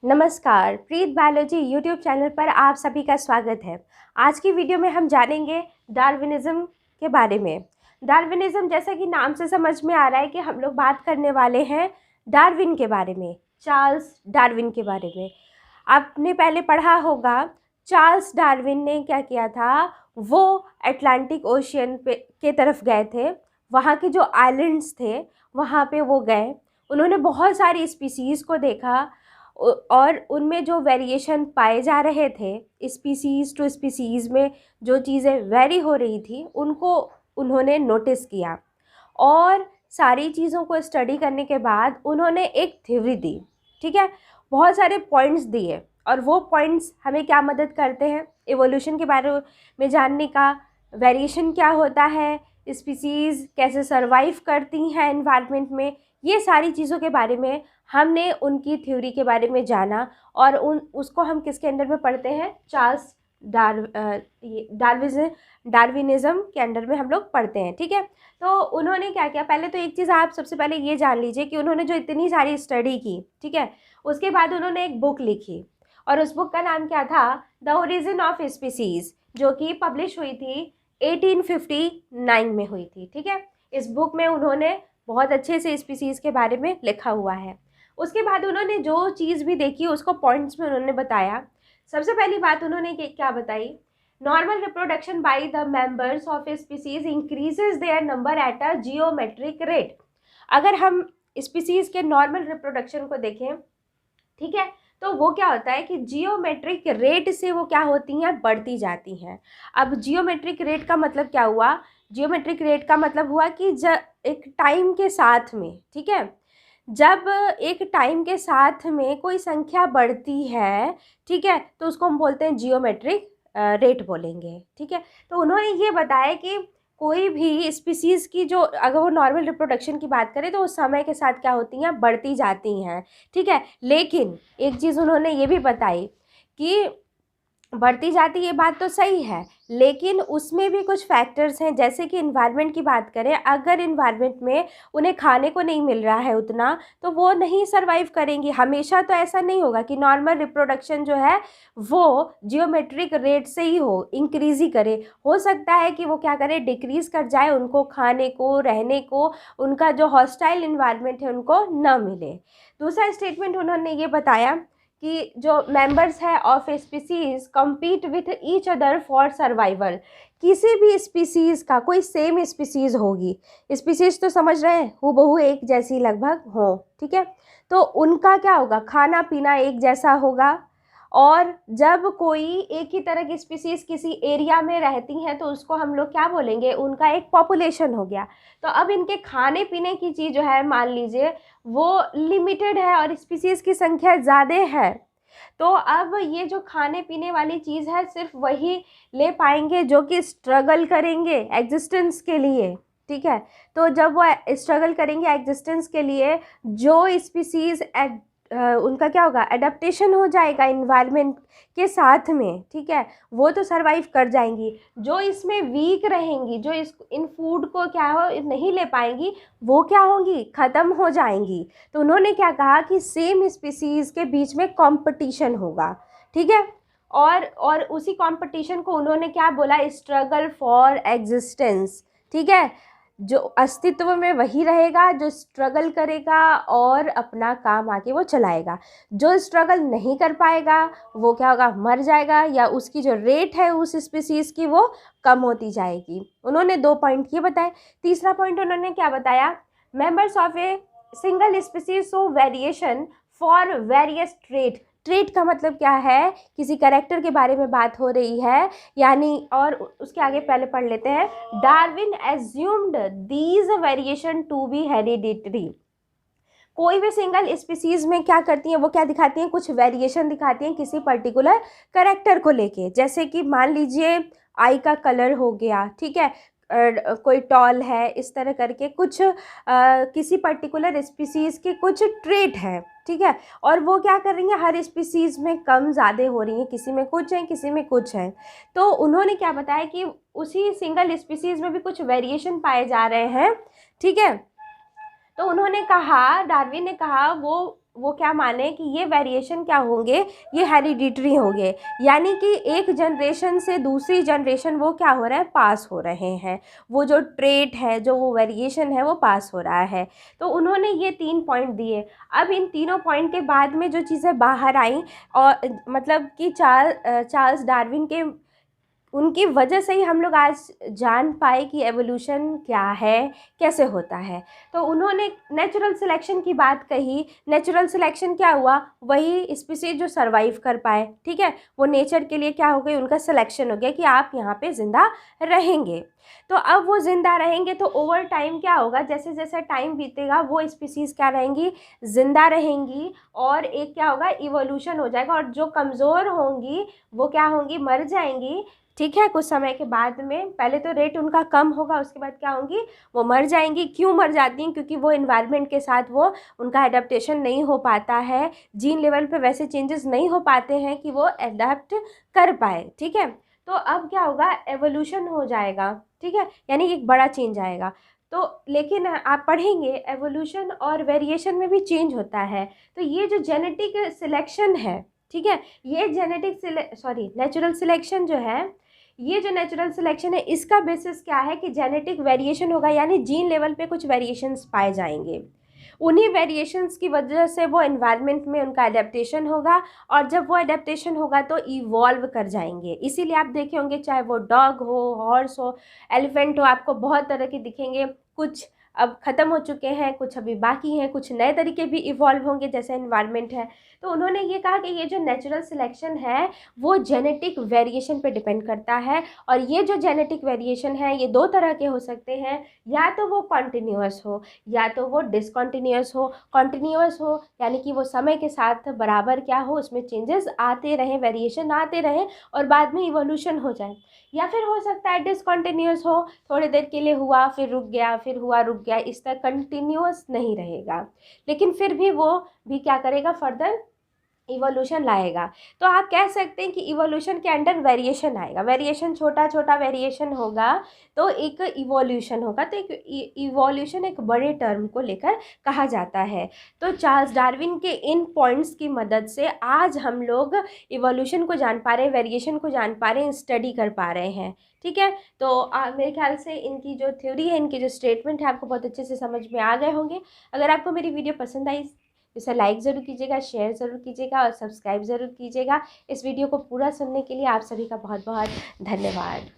नमस्कार, प्रीत biology YouTube channel पर आप सभी का स्वागत है। आज की वीडियो में हम जानेंगे डार्विनिज्म के बारे में। डार्विनिज्म जैसा कि नाम से समझ में आ रहा है कि हम लोग बात करने वाले हैं डार्विन के बारे में, चार्ल्स डार्विन के बारे में। आपने पहले पढ़ा होगा चार्ल्स डार्विन ने क्या किया था, वो अटलांटिक ओशियन के तरफ गए थे। वहाँ के जो आइलैंड्स थे वहाँ पे वो गए, उन्होंने बहुत सारी स्पीसीज़ को देखा और उनमें जो वेरिएशन पाए जा रहे थे, स्पीसीज़ टू स्पीसीज़ में जो चीज़ें वेरी हो रही थी उनको उन्होंने नोटिस किया और सारी चीज़ों को स्टडी करने के बाद उन्होंने एक थ्योरी दी। ठीक है, बहुत सारे पॉइंट्स दिए और वो पॉइंट्स हमें क्या मदद करते हैं इवोल्यूशन के बारे में जानने का, वेरिएशन क्या होता है, स्पीसीज़ कैसे सर्वाइव करती हैं एनवायरनमेंट में, ये सारी चीज़ों के बारे में हमने उनकी थ्योरी के बारे में जाना। और उसको हम किसके अंडर में पढ़ते हैं, चार्ल्स डार्विनिज्म के अंडर में हम लोग पढ़ते हैं। ठीक है, तो उन्होंने क्या किया, पहले तो एक चीज़ आप सबसे पहले ये जान लीजिए कि उन्होंने जो इतनी सारी स्टडी की, ठीक है, उसके बाद उन्होंने एक बुक लिखी और उस बुक का नाम क्या था, द ओरिजिन ऑफ स्पीसीज़, जो कि पब्लिश हुई थी 1859 में हुई थी। ठीक है, इस बुक में उन्होंने बहुत अच्छे से स्पीसीज़ के बारे में लिखा हुआ है। उसके बाद उन्होंने जो चीज़ भी देखी उसको पॉइंट्स में उन्होंने बताया। सबसे पहली बात उन्होंने क्या बताई, normal reproduction by the members of species increases their number at a geometric rate. अगर हम स्पीसीज के नॉर्मल रिप्रोडक्शन को देखें, ठीक है, तो वो क्या होता है कि जियोमेट्रिक रेट से वो क्या होती हैं, बढ़ती जाती हैं। अब जियोमेट्रिक रेट का मतलब क्या हुआ, जियोमेट्रिक रेट का मतलब हुआ कि जब एक टाइम के साथ में, ठीक है, जब एक टाइम के साथ में कोई संख्या बढ़ती है, ठीक है, तो उसको हम बोलते हैं जियोमेट्रिक रेट बोलेंगे। ठीक है, तो उन्होंने ये बताया कि कोई भी स्पीसीज़ की जो, अगर वो नॉर्मल रिप्रोडक्शन की बात करें तो उस समय के साथ क्या होती हैं, बढ़ती जाती हैं। ठीक है, लेकिन एक चीज़ उन्होंने ये भी बताई कि बढ़ती जाती, ये बात तो सही है, लेकिन उसमें भी कुछ फैक्टर्स हैं। जैसे कि इन्वायरमेंट की बात करें, अगर इन्वायरमेंट में उन्हें खाने को नहीं मिल रहा है उतना, तो वो नहीं सर्वाइव करेंगी। हमेशा तो ऐसा नहीं होगा कि नॉर्मल रिप्रोडक्शन जो है वो जियोमेट्रिक रेट से ही हो, इंक्रीज ही करे। हो सकता है कि वो क्या करे, डिक्रीज़ कर जाए, उनको खाने को, रहने को, उनका जो हॉस्टाइल इन्वायरमेंट है उनको न मिले। दूसरा स्टेटमेंट उन्होंने ये बताया कि जो मेंबर्स है of species compete with each other for survival. किसी भी स्पीसीज़ का, कोई सेम स्पीसीज़ होगी, स्पीसीज़ तो समझ रहे हैं, हूबहू एक जैसी लगभग हो, ठीक है, तो उनका क्या होगा, खाना पीना एक जैसा होगा। और जब कोई एक ही तरह की स्पीसीज़ किसी एरिया में रहती हैं तो उसको हम लोग क्या बोलेंगे, उनका एक पॉपुलेशन हो गया। तो अब इनके खाने पीने की चीज़ जो है, मान लीजिए वो लिमिटेड है और स्पीसीज़ की संख्या ज़्यादा है, तो अब ये जो खाने पीने वाली चीज़ है सिर्फ वही ले पाएंगे जो कि स्ट्रगल करेंगे एग्जिस्टेंस के लिए। ठीक है, तो जब वो स्ट्रगल करेंगे एग्जिस्टेंस के लिए, जो स्पीसीज़ उनका क्या होगा, एडेप्टेशन हो जाएगा इन्वायरमेंट के साथ में, ठीक है, वो तो सरवाइव कर जाएंगी। जो इसमें वीक रहेंगी, जो इन फूड को क्या हो नहीं ले पाएंगी, वो क्या होंगी, ख़त्म हो जाएंगी। तो उन्होंने क्या कहा कि सेम स्पीसीज़ के बीच में कंपटीशन होगा। ठीक है, और उसी कंपटीशन को उन्होंने क्या बोला, स्ट्रगल फॉर एग्जिस्टेंस। ठीक है, जो अस्तित्व में वही रहेगा जो स्ट्रगल करेगा और अपना काम आगे वो चलाएगा। जो स्ट्रगल नहीं कर पाएगा वो क्या होगा, मर जाएगा, या उसकी जो रेट है उस स्पीसीज़ की वो कम होती जाएगी। उन्होंने 2 पॉइंट ये बताए। तीसरा पॉइंट उन्होंने क्या बताया, members of a single species show variation for various trait. Trait का मतलब क्या है, किसी कैरेक्टर के बारे में बात हो रही है, यानी, और उसके आगे पहले पढ़ लेते हैं, Darwin assumed these variation to be hereditary. कोई भी सिंगल स्पीसीज में क्या करती हैं, वो क्या दिखाती हैं, कुछ वेरिएशन दिखाती हैं किसी पर्टिकुलर कैरेक्टर को लेके। जैसे कि मान लीजिए आई का कलर हो गया, ठीक है, कोई टॉल है, इस तरह करके कुछ किसी पर्टिकुलर स्पीसीज़ के कुछ ट्रेट हैं, ठीक है, और वो क्या कर रही हैं, हर स्पीसीज़ में कम ज़्यादा हो रही हैं, किसी में कुछ है, किसी में कुछ है। तो उन्होंने क्या बताया कि उसी सिंगल स्पीसीज़ में भी कुछ वेरिएशन पाए जा रहे हैं। ठीक है, तो उन्होंने कहा, डार्विन ने कहा, वो वो क्या माने कि ये वेरिएशन क्या होंगे, ये हेरिडिटरी होंगे, यानी कि एक जनरेशन से दूसरी जनरेशन वो क्या हो रहा है, पास हो रहे हैं, वो जो ट्रेट है, जो वो वेरिएशन है वो पास हो रहा है। तो उन्होंने ये 3 पॉइंट दिए। अब इन तीनों पॉइंट के बाद में जो चीज़ें बाहर आई, और मतलब कि चार्ल्स डार्विन के, उनकी वजह से ही हम लोग आज जान पाए कि एवोल्यूशन क्या है, कैसे होता है। तो उन्होंने नेचुरल सिलेक्शन की बात कही। नेचुरल सिलेक्शन क्या हुआ, वही स्पीसीज जो सरवाइव कर पाए, ठीक है, वो नेचर के लिए क्या हो गई, उनका सिलेक्शन हो गया कि आप यहाँ पे ज़िंदा रहेंगे। तो अब वो ज़िंदा रहेंगे तो ओवर टाइम क्या होगा, जैसे जैसे टाइम बीतेगा वो स्पीसीज़ क्या रहेंगी, ज़िंदा रहेंगी, और एक क्या होगा, इवोल्यूशन हो जाएगा, और जो कमज़ोर होंगी वो क्या होंगी, मर जाएंगी, ठीक है, कुछ समय के बाद में। पहले तो रेट उनका कम होगा, उसके बाद क्या होंगी, वो मर जाएंगी। क्यों मर जाती हैं, क्योंकि वो इन्वायरमेंट के साथ वो उनका एडेप्टेशन नहीं हो पाता है, जीन लेवल पे वैसे चेंजेस नहीं हो पाते हैं कि वो एडेप्ट कर पाए, ठीक है। तो अब क्या होगा, एवोल्यूशन हो जाएगा, ठीक है, यानी एक बड़ा चेंज आएगा। तो लेकिन आप पढ़ेंगे एवोल्यूशन और वेरिएशन में भी चेंज होता है। तो ये जो जेनेटिक सिलेक्शन है, ठीक है, ये नेचुरल सिलेक्शन जो है, ये जो नेचुरल सिलेक्शन है, इसका बेसिस क्या है कि जेनेटिक वेरिएशन होगा, यानी जीन लेवल पे कुछ वेरिएशंस पाए जाएंगे। उन्हीं वेरिएशंस की वजह से वो एनवायरनमेंट में उनका अडेप्टेशन होगा, और जब वो अडेप्टेशन होगा तो इवॉल्व कर जाएंगे। इसीलिए आप देखे होंगे, चाहे वो डॉग हो, हॉर्स हो, एलिफेंट हो, आपको बहुत तरह के दिखेंगे। कुछ अब ख़त्म हो चुके हैं, कुछ अभी बाकी हैं, कुछ नए तरीके भी इवॉल्व होंगे जैसे एनवायरनमेंट है। तो उन्होंने ये कहा कि ये जो नेचुरल सिलेक्शन है वो जेनेटिक वेरिएशन पे डिपेंड करता है, और ये जो जेनेटिक वेरिएशन है ये 2 तरह के हो सकते हैं, या तो वो कॉन्टिन्यूअस हो या तो वो डिसकॉन्टिन्यूअस हो। कॉन्टिन्यूअस हो यानी कि वो समय के साथ बराबर क्या हो, उसमें चेंजेस आते रहें, वेरिएशन आते रहें, और बाद में इवोल्यूशन हो जाए। या फिर हो सकता है डिसकॉन्टिन्यूअस हो, थोड़ी देर के लिए हुआ, फिर रुक गया, फिर हुआ, रुक गया, इस तरह कंटिन्यूअस नहीं रहेगा, लेकिन फिर भी वो भी क्या करेगा, फर्दर इवोल्यूशन लाएगा। तो आप कह सकते हैं कि इवोल्यूशन के अंडर वेरिएशन आएगा, वेरिएशन छोटा छोटा वेरिएशन होगा तो एक इवोल्यूशन होगा। तो एक इवोल्यूशन एक बड़े टर्म को लेकर कहा जाता है। तो चार्ल्स डार्विन के इन पॉइंट्स की मदद से आज हम लोग इवोल्यूशन को जान पा रहे हैं, वेरिएशन को जान पा रहे हैं, स्टडी कर पा रहे हैं, ठीक है। तो मेरे ख्याल से इनकी जो थ्योरी है, इनकी जो स्टेटमेंट है, आपको बहुत अच्छे से समझ में आ गए होंगे। अगर आपको मेरी वीडियो पसंद आई, इसे लाइक ज़रूर कीजिएगा, शेयर ज़रूर कीजिएगा, और सब्सक्राइब ज़रूर कीजिएगा। इस वीडियो को पूरा सुनने के लिए आप सभी का बहुत बहुत धन्यवाद।